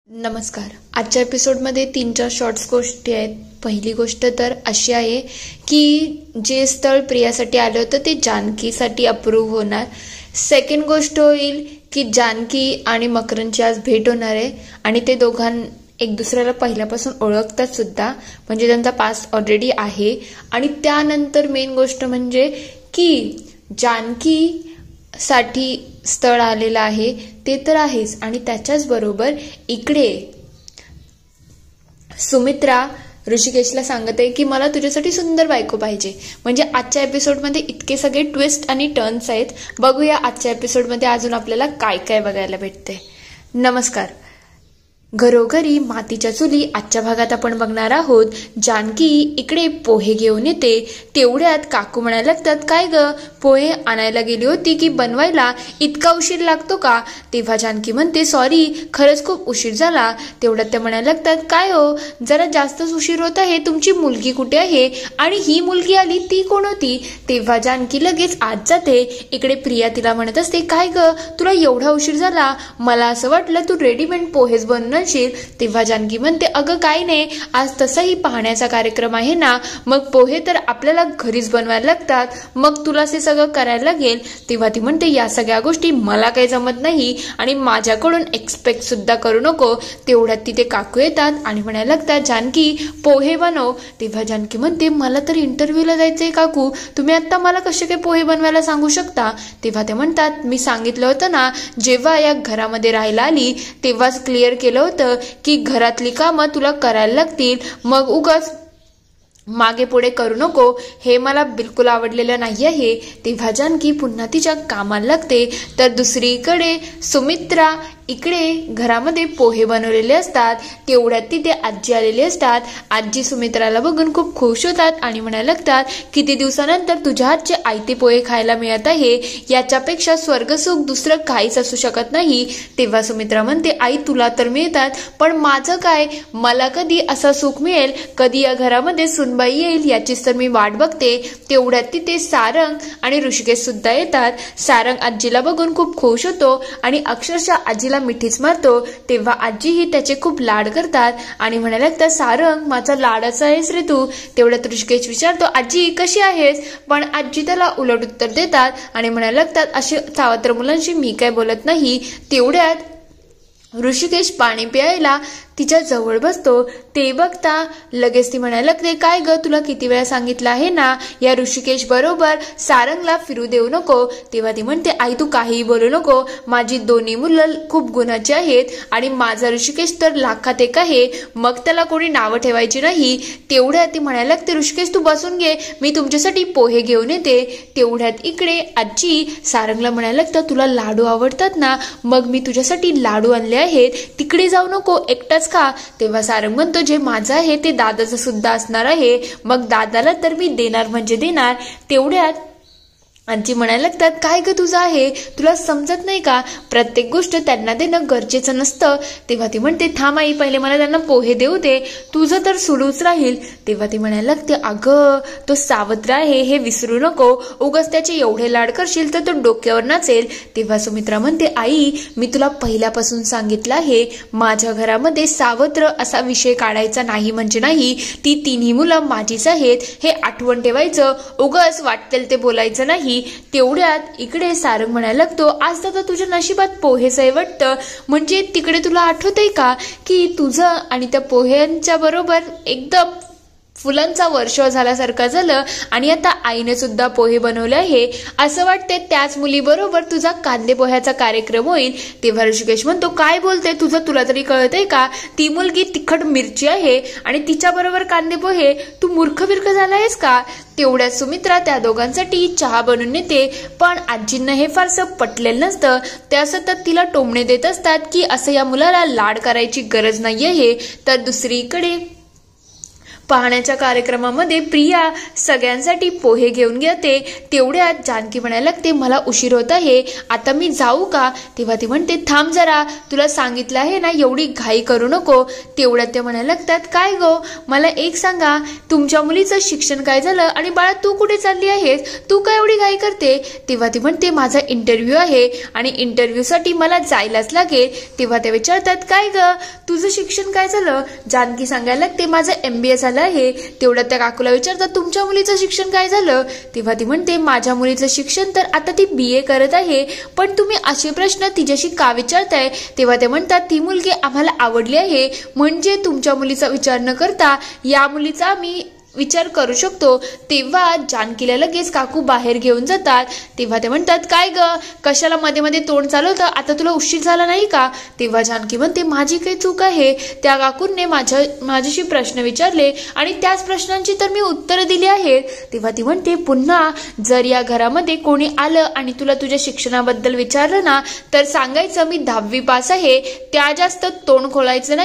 नमस्कार. आजच्या एपिसोडमध्ये 3-4 शॉर्ट्स गोष्टी आहेत. पहिली गोष्ट तर अशी आहे की जे स्थळ प्रियासाठी आलं होतं ते जानकीसाठी अप्रूव्ह होणार. सेकंड गोष्ट होईल की जानकी आणि मकरंदची आज भेट होणार आहे आणि ते एक दुसऱ्याला पहिल्यापासून ओळखतात सुद्धा, म्हणजे त्यांचा पास्ट ऑलरेडी आहे. आणि त्यानंतर मेन गोष्ट म्हणजे की जानकी साठी स्थळ आलेलं आहे ते तर आहेच, आणि त्याच्याच बरोबर इकडे सुमित्रा ऋषिकेशला सांगत आहे की मला तुझ्यासाठी सुंदर बायको पाहिजे. म्हणजे आजच्या एपिसोडमध्ये इतके सगळे ट्विस्ट आणि टर्न्स आहेत. बघूया आजच्या एपिसोडमध्ये अजून आपल्याला काय काय बघायला भेटते. नमस्कार. घरोघरी मातीच्या चुली आजच्या भागात आपण बघणार आहोत. जानकी इकडे पोहे घेऊन येते. तेवढ्यात काकू म्हणायला लागतात, काय ग, पोहे आणायला गेली होती की बनवायला? इतका उशीर लागतो का? तेव्हा जानकी म्हणते, सॉरी, खरंच खूप उशीर झाला. तेवढ्यात त्या म्हणायला लागतात, काय हो, जरा जास्तच उशीर होत आहे. तुमची मुलगी कुठे आहे? आणि ही मुलगी आली ती कोण होती? तेव्हा जानकी लगेच आत जाते. इकडे प्रिया तिला म्हणत असते, काय ग, तुला एवढा उशीर झाला? मला असं वाटलं तू रेडीमेड पोहेच बनवशील. तेव्हा जानकी म्हणते, अगं काय नाही, आज तसाही पाहण्याचा कार्यक्रम आहे ना, मग पोहे तर आपल्याला घरीच बनवायला लागतात, मग तुला ते सगळं करायला लागेल. तेव्हा ती म्हणते, या सगळ्या गोष्टी मला काही जमत नाही आणि माझ्याकडून एक्सपेक्ट सुद्धा करू नको. तेवढ्यात तिथे काकू येतात आणि म्हणायला लागतात, जानकी पोहे बनव. तेव्हा जानकी म्हणते, मला तर इंटरव्ह्यूला जायचंय काकू, तुम्ही आता मला कसे काय पोहे बनवायला सांगू शकता? तेव्हा ते म्हणतात, मी सांगितलं होतं ना, जेव्हा या घरामध्ये राहायला आली तेव्हाच क्लिअर केलं होतं की घरातली कामं तुला करायला लागतील, मग उगाच मागे पुढे करू नको. हे मला बिलकुल आवडलेलं नाही आहे. तेव्हा जानकी पुन्हा तिच्या कामाला लागते. तर दुसरीकडे सुमित्रा इकडे घरामध्ये पोहे बनवलेले असतात. तेवढ्यात तिथे आजी आलेली असतात. आजी सुमित्राला बघून खूप खुश होतात आणि म्हणायला लागतात, किती दिवसानंतर तुझ्या हातचे आयते पोहे खायला मिळत आहे, याच्यापेक्षा स्वर्गसुख दुसरं काहीच असू शकत नाही. तेव्हा सुमित्रा म्हणते, आई तुला तर मिळतात, पण माझं काय? मला कधी असं सुख मिळेल? कधी या घरामध्ये सुनबाई येईल याचीच तर मी वाट बघते. तेवढ्यात तिथे सारंग आणि ऋषिकेश सुद्धा येतात. सारंग आजीला बघून खूप खुश होतो आणि अक्षरशः आजीला मिठीच मारतो. तेव्हा आजीही त्याचे खूप लाड करतात आणि म्हणायला लागतात, सारंग माझा लाडाचा आहेस रे तू. तेवढ्यात ऋषिकेश विचारतो, आजी कशी आहेस? पण आजी त्याला उलट उत्तर देतात आणि म्हणायला लागतात, अशी सावत्र मुलांशी मी काय बोलत नाही. तेवढ्यात ऋषिकेश पाणी प्यायला तिच्या जवळ बसतो. ते बघता लगेच ती म्हणायला लागते, काय ग, तुला किती वेळा सांगितलं आहे ना, या ऋषिकेश बरोबर सारंगला फिरू देऊ नको. तेव्हा ती म्हणते, आई तू काहीही बोलू नको, माझी दोन्ही मुलं खूप गुणाची आहेत आणि माझा ऋषिकेश तर लाखात एक आहे, मग त्याला कोणी नावं ठेवायची नाही. तेवढ्यात ती म्हणायला लागते, ऋषिकेश तू बसून घे, मी तुमच्यासाठी पोहे घेऊन येते. तेवढ्यात इकडे आजी सारंगला म्हणायला लागतं, तुला लाडू आवडतात ना, मग मी तुझ्यासाठी लाडू आणले आहेत, तिकडे जाऊ नको, एकटाच का? तेव्हा सारंग म्हणतो, जे माझं आहे ते दादाचं सुद्धा असणार आहे, मग दादाला तर मी देणार म्हणजे देणार. तेवढ्यात आजी म्हणायला लागतात, काय ग तुझं आहे, तुला समजत नाही का? प्रत्येक गोष्ट त्यांना देणं गरजेचं नसतं. तेव्हा ती म्हणते, थांब आई, पहिले मला त्यांना पोहे देऊ दे, तुझं तर सुरूच राहील. तेव्हा ती म्हणायला लागते, अगं तो सावत्र आहे हे विसरू नको, उगाच त्याचे एवढे लाड करशील तर तो डोक्यावर नाचेल. तेव्हा सुमित्रा म्हणते, आई मी तुला पहिल्यापासून सांगितलं आहे, माझ्या घरामध्ये सावत्र असा विषय काढायचा नाही म्हणजे नाही. ती तिन्ही मुलं माझीच आहेत, हे आठवण ठेवायचं, उगाच वाटेल ते बोलायचं नाही. तेवढ्यात इकडे सारंग म्हणायला लागतो, आज दादा तुझ्या नशिबात पोहेच आहे वाटतं. म्हणजे तिकडे तुला आठवतंय का की तुझं आणि त्या पोह्यांच्या बरोबर एकदम फुलांचा वर्षाव झाल्यासारखं झालं आणि आता आईने सुद्धा पोहे बनवले आहे. असं वाटते त्याच मुलीबरोबर तुझा कांदे पोह्याचा कार्यक्रम होईल. तेव्हा ऋषिकेश म्हणतो, काय बोलते तुझं, तुला तरी कळतंय का? ती मुलगी तिखट मिरची आहे आणि तिच्या बरोबर कांदे पोहे, तू मूर्ख बिर्ख झाला आहेस का? तेवढ्यात सुमित्रा त्या दोघांसाठी चहा बनवून येते. पण आजींना हे फारसं पटलेलं नसतं. त्या सतत तिला टोमणे देत असतात की असं या मुलाला लाड करायची गरज नाही आहे. तर दुसरीकडे पाहण्याच्या कार्यक्रमामध्ये प्रिया सगळ्यांसाठी पोहे घेऊन येते. तेवढ्यात जानकी म्हणायला लागते, मला उशीर होत आहे, आता मी जाऊ का? तेव्हा ती म्हणते, थांब जरा, तुला सांगितलं आहे ना एवढी घाई करू नको. तेवढ्यात ते म्हणायला लागतात, काय गो, मला एक सांगा, तुमच्या मुलीचं शिक्षण काय झालं आणि बाळा तू कुठे चालली आहेस, तू काय एवढी घाई करते? तेव्हा ती म्हणते, माझा इंटरव्ह्यू आहे आणि इंटरव्ह्यूसाठी मला जायलाच लागेल. तेव्हा ते विचारतात, काय ग, तुझं शिक्षण काय झालं? जानकी सांगायला लागते, माझं MBA झालं आहे. तेवढ्यात त्या काकूला विचारतात, तुमच्या मुलीचं शिक्षण काय झालं? तेव्हा ती म्हणते, माझ्या मुलीचं शिक्षण तर आता ती BA करत आहे, पण तुम्ही असे प्रश्न तिच्याशी का विचारताय? तेव्हा ते म्हणतात, ती मुलगी आम्हाला आवडली आहे, म्हणजे तुमच्या मुलीचा विचार न करता या मुलीचा मी विचार करू शकतो. तेव्हा जानकीला लगेच काकू बाहेर घेऊन जातात. तेव्हा ते म्हणतात, काय ग, कशाला मध्ये मध्ये तोंड चालवतं, आता तुला उशीर झाला नाही का? तेव्हा जानकी म्हणते, माझी काही चूक आहे, त्या काकूंनी माझ्याशी प्रश्न विचारले आणि त्याच प्रश्नांची तर मी उत्तरं दिली आहेत. तेव्हा ती म्हणते, पुन्हा जर या घरामध्ये कोणी आलं आणि तुला तुझ्या शिक्षणाबद्दल विचारलं ना, तर सांगायचं मी 10वी पास आहे, त्या जास्त तोंड खोलायचं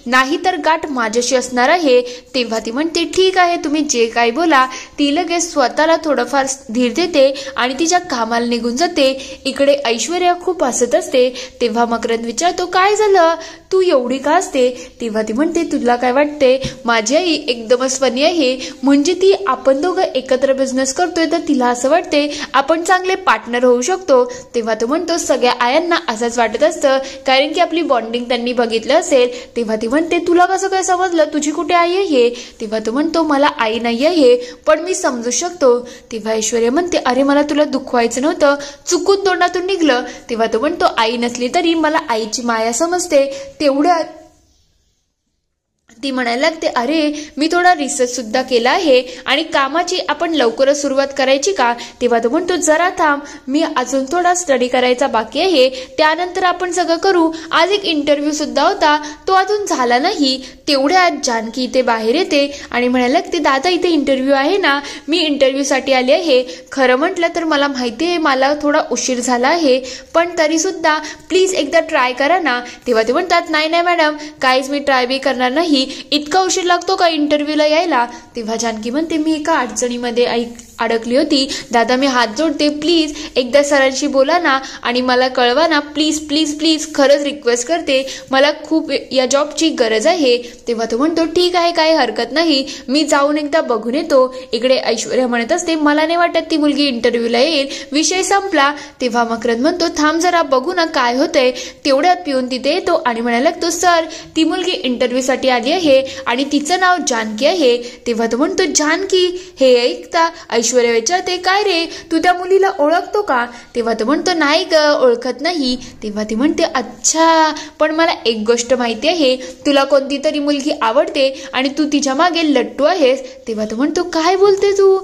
नाही तर गाठ माझ्याशी असणार आहे. तेव्हा ती म्हणते, ठीक आहे, तुम्ही जे काही बोला. ती लगेच स्वतःला थोडंफार धीर देते आणि तिच्या कामाला निघून जाते. इकडे ऐश्वर्या खूप हसत असते. तेव्हा मकरंद विचारतो, काय झालं, तू एवढी का असते? तेव्हा ती म्हणते, तुला काय वाटते, माझी आई एकदमच फनी आहे, म्हणजे ती आपण दोघं एकत्र बिझनेस करतोय तर तिला असं वाटते आपण चांगले पार्टनर होऊ शकतो. तेव्हा तो म्हणतो, सगळ्या आयांना असंच वाटत असतं, कारण की आपली बॉन्डिंग त्यांनी बघितलं असेल. तेव्हा ती म्हणते, तुला कसं काय समजलं, तुझी कुठे आई आहे? तेव्हा तो म्हणतो, मला आई नाही आहे, पण मी समजू शकतो. तेव्हा ऐश्वर्या म्हणते, अरे मला तुला दुखवायचं नव्हतं, चुकून तोंडातून निघलं. तेव्हा तो म्हणतो, आई नसली तरी मला आईची माया समजते. तेवढ्यात ती म्हणायला लागते, अरे मी थोडा रिसर्च सुद्धा केला आहे आणि कामाची आपण लवकरच सुरुवात करायची का? तेव्हा तो म्हणतो, जरा थांब, मी अजून थोडा स्टडी करायचा बाकी आहे, त्यानंतर आपण सगळं करू. आज एक इंटरव्ह्यू सुद्धा होता, तो अजून झाला नाही. तेवढ्यात जानकी इथे बाहेर येते आणि म्हणायला लागते, दादा इथे इंटरव्ह्यू आहे ना, मी इंटरव्ह्यूसाठी आले आहे. खरं म्हटलं तर मला माहिती आहे मला थोडा उशीर झाला आहे, पण तरी सुद्धा प्लीज एकदा ट्राय करा ना. तेव्हा ते म्हणतात, नाही मॅडम, काहीच मी ट्राय बी करणार नाही, इतका उशीर लागतो का इंटरव्ह्यूला यायला? तेव्हा जानकी म्हणते, मी एका अडचणीमध्ये अडकली होती दादा, मी हात जोडते, प्लीज एकदा सरांशी बोला ना आणि मला कळवा ना, प्लीज प्लीज प्लीज, खरंच रिक्वेस्ट करते, मला खूप या जॉबची गरज आहे. तेव्हा तो म्हणतो, ठीक आहे, काही हरकत नाही, मी जाऊन एकदा बघून येतो. इकडे ऐश्वर्या म्हणत असते, मला नाही वाटत ती मुलगी इंटरव्ह्यूला येईल, विषय संपला. तेव्हा मकरंद म्हणतो, थांब जरा बघू ना काय होतंय. तेवढ्यात पिऊन तिथे येतो आणि म्हणायला लागतो, सर ती मुलगी इंटरव्ह्यूसाठी आली आहे आणि तिचं नाव जानकी आहे. तेव्हा तो म्हणतो, जानकी, हे ऐकता ऐश्वर्या विचारते, काय रे, तू त्या मुलीला ओळखतो का? तेव्हा तो म्हणतो, नाही ग, ओळखत नाही. तेव्हा ती म्हणते, अच्छा, पण मला एक गोष्ट माहिती आहे, तुला कोणती तरी मुलगी आवडते आणि तू तिच्या मागे लट्टू आहेस. तेव्हा तो म्हणतो, काय बोलते तू,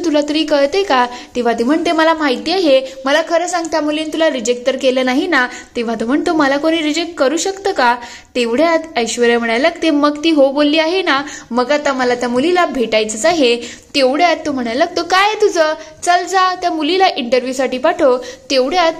तुला तरी कळते का? तेव्हा ती म्हणते, मला माहिती आहे, मला खरं सांग, त्या मुलीने तुला रिजेक्ट तर केलं नाही ना? तेव्हा तो म्हणतो, मला कोणी रिजेक्ट करू शकतं का? तेवढ्यात ऐश्वर्या म्हणायला लागते, मग ती हो बोलली आहे ना, मग आता मला त्या मुलीला भेटायचंच आहे. तेवढ्यात तो म्हणायला लागतो, काय तुझं, चल जा त्या मुलीला इंटरव्ह्यूसाठी पाठव. तेवढ्यात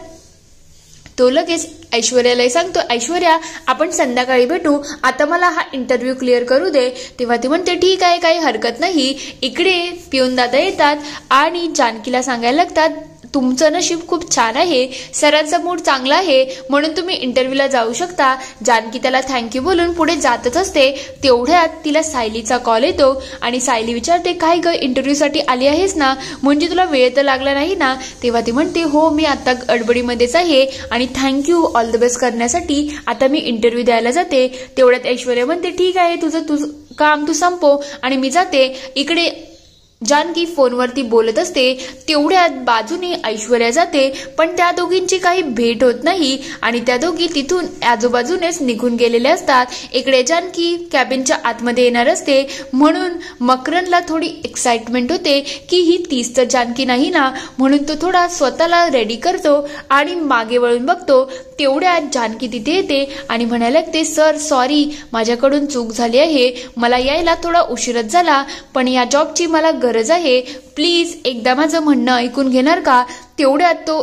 तो लगेच ऐश्वर्याला सांगतो, ऐश्वर्या आपण संध्याकाळी भेटू, आता मला हा इंटरव्ह्यू क्लिअर करू दे. तेव्हा ती म्हणते, ठीक आहे, काही हरकत नाही. इकडे पिऊन दादा येतात आणि जानकीला सांगायला लागतात, तुमचं नशीब खूप छान आहे, सरांचा मूड चांगला आहे म्हणून तुम्ही इंटरव्ह्यूला जाऊ शकता. जानकी त्याला थँक्यू बोलून पुढे जातच असते. तेवढ्यात तिला सायलीचा कॉल येतो आणि सायली विचारते, काय ग, इंटरव्ह्यूसाठी आली आहेस ना, म्हणजे तुला वेळ तर लागला नाही ना? तेव्हा ती म्हणते, हो, मी आता गडबडीमध्येच आहे आणि थँक्यू ऑल द बेस्ट करण्यासाठी, आता मी इंटरव्ह्यू द्यायला जाते. तेवढ्यात ऐश्वर्या म्हणते, ठीक आहे, तुझं काम तू संपव आणि मी जाते. इकडे जानकी फोनवरती बोलत असते. तेवढ्यात बाजूने ऐश्वर्या जाते, पण त्या दोघींची काही भेट होत नाही आणि त्या दोघी तिथून आजूबाजूनेच निघून गेलेल्या असतात. इकडे जानकी कॅबिनच्या आतमध्ये येणार असते, म्हणून मकरंदला थोडी एक्साइटमेंट होते की ही तीच तर जानकी नाही ना, म्हणून तो थोडा स्वतःला रेडी करतो आणि मागे वळून बघतो. तेवढ्यात जानकी तिथे येते आणि म्हणायला लागते, सर सॉरी, माझ्याकडून चूक झाली आहे, मला यायला थोडा उशीरच झाला, पण या जॉबची मला गरज आहे, प्लीज एकदा माझं म्हणणं ऐकून घेणार का? तेवढ्यात तो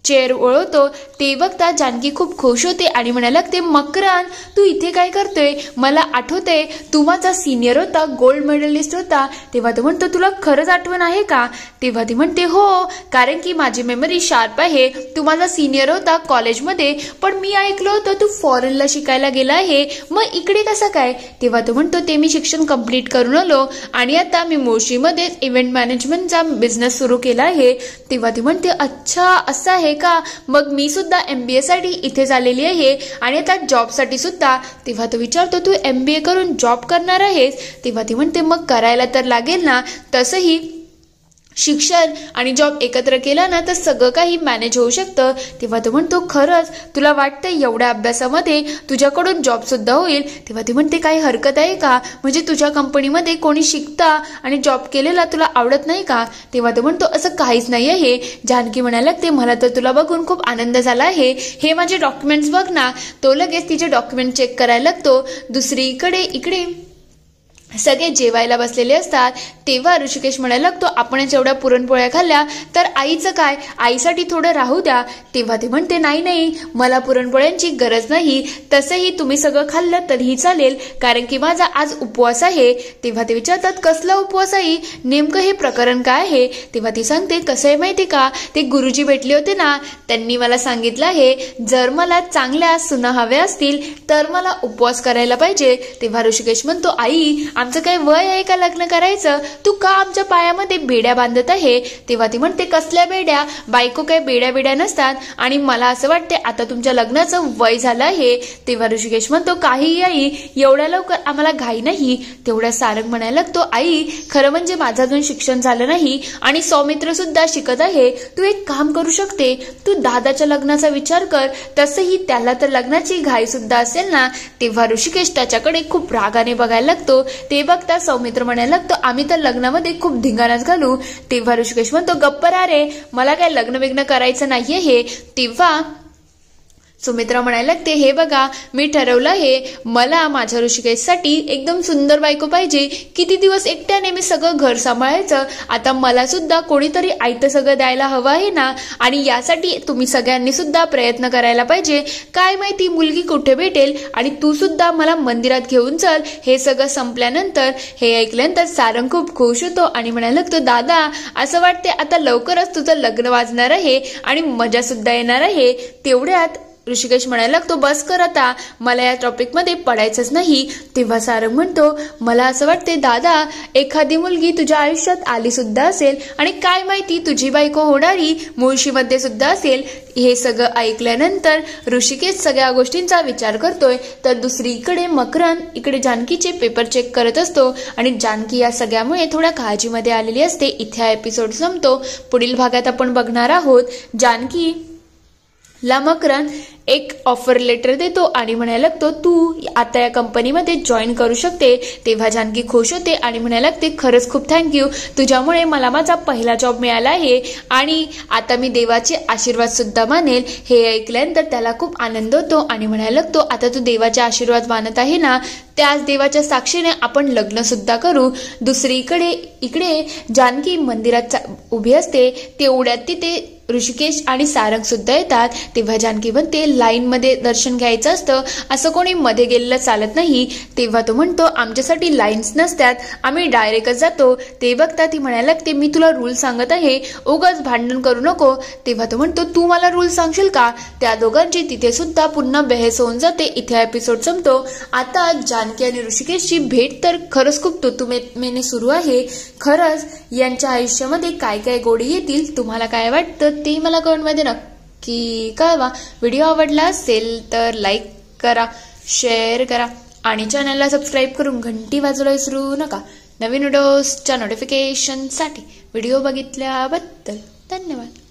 चेअर वळवतो ते बघता जानकी खूप खुश होते आणि म्हणायला लागते, मकरन तू इथे काय करतोय? मला आठवते तू माझा सिनियर होता, गोल्ड मेडलिस्ट होता. तेव्हा तो म्हणतो, तुला खरंच आठवण आहे का? तेव्हा ती म्हणते, हो, कारण की माझी मेमरी शार्प आहे. तू माझा सिनियर होता कॉलेजमध्ये, पण मी ऐकलं होतं तू फॉरेनला शिकायला गेला आहे, मग इकडे कसं काय? तेव्हा तो म्हणतो, ते मी शिक्षण कंप्लीट करून आलो आणि आता मी मुळशीमध्ये इव्हेंट मॅनेजमेंटचा बिझनेस सुरू केला आहे. तेव्हा ती म्हणते, अच्छा असं आहे का? मग मी सुद्धा MBA साठी इथे आलेली आहे आणि आता जॉबसाठी सुद्धा. तेव्हा तो विचारतो, तू MBA करून जॉब करणार आहेस? तेव्हा ती म्हणते, मग करायला तर लागेल ना. तसंही शिक्षण आणि जॉब एकत्र केला ना तर सगळं काही मॅनेज होऊ शकतं. तेव्हा तो म्हणतो, खरंच तुला वाटतं एवढ्या अभ्यासामध्ये तुझ्याकडून जॉब सुद्धा होईल? तेव्हा ती म्हणते, काही हरकत आहे का? म्हणजे तुझ्या कंपनीमध्ये कोणी शिकता आणि जॉब केलेला तुला आवडत नाही का? तेव्हा तो म्हणतो, असं काहीच नाही आहे. जानकी म्हणायला लागते, मला तर तुला बघून खूप आनंद झाला आहे. हे माझे डॉक्युमेंट्स बघ ना. तो लगेच तिचे डॉक्युमेंट चेक करायला लागतो. दुसरीकडे इकडे सगळे जेवायला बसलेले असतात. तेव्हा ऋषिकेश म्हणायला लागतो, आपणच एवढ्या पुरणपोळ्या खाल्ल्या तर आईचं काय? आईसाठी थोडं राहू द्या. तेव्हा ती म्हणते, नाही, मला पुरणपोळ्यांची गरज नाही. तसंही तुम्ही सगळं खाल्लं तरीही चालेल, कारण की माझा आज उपवास आहे. तेव्हा ते विचारतात, कसला उपवास आहे? नेमकं हे प्रकरण काय आहे? तेव्हा ती सांगते, कसं आहे माहिती का, ते गुरुजी भेटले होते ना, त्यांनी मला सांगितलं आहे जर मला चांगल्या सुना हव्या असतील तर मला उपवास करायला पाहिजे. तेव्हा ऋषिकेश म्हणतो, आई आमचं काय वय आहे का लग्न करायचं? तू का आमच्या पायामध्ये बेड्या बांधत आहे? तेव्हा ती म्हणते, कसल्या बेड्या? बायको काय बेड्या नसतात आणि मला असं वाटते आता तुमच्या लग्नाचं वय झालं आहे. तेव्हा ऋषिकेश म्हणतो, काही आई, एवढ्या लवकर आम्हाला घाई नाही. तेवढ्या सारंग म्हणायला लागतो, आई खरं म्हणजे माझं अजून शिक्षण झालं नाही आणि सौमित्र सुद्धा शिकत आहे. तू एक काम करू शकते, तू दादाच्या लग्नाचा विचार कर. तसंही त्याला तर लग्नाची घाई सुद्धा असेल ना. तेव्हा ऋषिकेश त्याच्याकडे खूप रागाने बघायला लागतो. ते बघता सौमित्र म्हणायला लागतो, आम्ही तर लग्नामध्ये खूप धिंगाणाच घालू. तेव्हा ऋषिकेश म्हणतो, गप्प रा रे, मला काय लग्न बिग्न करायचं नाहीये हे. तेव्हा सुमित्रा म्हणायला लागते, हे बघा मी ठरवलं आहे, मला माझ्या ऋषिकेशसाठी एकदम सुंदर बायको पाहिजे. किती दिवस एकट्याने मी सगळं घर सांभाळायचं? आता मला सुद्धा कोणीतरी आयतं सगळं द्यायला हवं आहे ना. आणि यासाठी तुम्ही सगळ्यांनी सुद्धा प्रयत्न करायला पाहिजे. काय माहिती मुलगी कुठे भेटेल, आणि तू सुद्धा मला मंदिरात घेऊन चल. हे सगळं संपल्यानंतर हे ऐकल्यानंतर सारंग खूप खुश होतो आणि म्हणायला लागतो, दादा असं वाटते आता लवकरच तुझं लग्न वाजणार आहे आणि मजा सुद्धा येणार आहे. तेवढ्यात ऋषिकेश म्हणायला लागतो, बस कर आता, मला या टॉपिकमध्ये पडायचंच नाही. तेव्हा सारंग म्हणतो, मला असं वाटते दादा एखादी मुलगी तुझ्या आयुष्यात आली सुद्धा असेल आणि काय माहिती तुझी बायको होणारी मुळशीमध्ये सुद्धा असेल. हे सगळं ऐकल्यानंतर ऋषिकेश सगळ्या गोष्टींचा विचार करतोय तर दुसरीकडे मकरन इकडे जानकीचे पेपर चेक करत असतो आणि जानकी या सगळ्यामुळे थोड्या काळजीमध्ये आलेली असते. इथे हा एपिसोड संपतो. पुढील भागात आपण बघणार आहोत जानकी ला मकरन एक ऑफर लेटर देतो आणि म्हणायला लागतो, तू आता या कंपनीमध्ये जॉईन करू शकते. तेव्हा जानकी खुश होते आणि म्हणायला लागते, खरंच खूप थँक्यू, तुझ्यामुळे मला माझा पहिला जॉब मिळाला आहे आणि आता मी देवाचे आशीर्वाद सुद्धा मानेल. हे ऐकल्यानंतर त्याला खूप आनंद होतो आणि म्हणायला लागतो, आता तू देवाचे आशीर्वाद मानत आहे ना, त्याच देवाच्या साक्षीने आपण लग्न सुद्धा करू. दुसरीकडे इकडे जानकी मंदिरात उभी असते. तेवढ्यात तिथे ऋषिकेश आणि सारंग सुद्धा येतात. तेव्हा जानकी म्हणते, लाईन मध्ये दर्शन घ्यायचं असतं, असं कोणी मध्ये गेलेलं चालत नाही. तेव्हा तो म्हणतो, आमच्यासाठी लाईन्स नसतात, आम्ही डायरेक्टच जातो. ते बघता ती म्हणायला लागते, मी तुला रूल सांगत आहे, उगाच भांडण करू नको. तेव्हा तो म्हणतो, तू मला रूल सांगशील का? त्या दोघांची तिथे सुद्धा पुन्हा बहस होऊन जाते. इथे एपिसोड संपतो. आता जानकी आणि ऋषिकेशची भेट तर खरंच खूप तुतुमेने सुरू आहे. खरंच यांच्या आयुष्यामध्ये काय काय गोडी येतील, तुम्हाला काय वाटतं ते मला कमेंटमध्ये नक्की कळवा. व्हिडिओ आवडला असेल तर लाईक करा, शेअर करा आणि चॅनलला सबस्क्राईब करून घंटी वाजवायला विसरू नका. नवीन व्हिडिओजच्या नोटिफिकेशनसाठी. व्हिडिओ बघितल्याबद्दल धन्यवाद.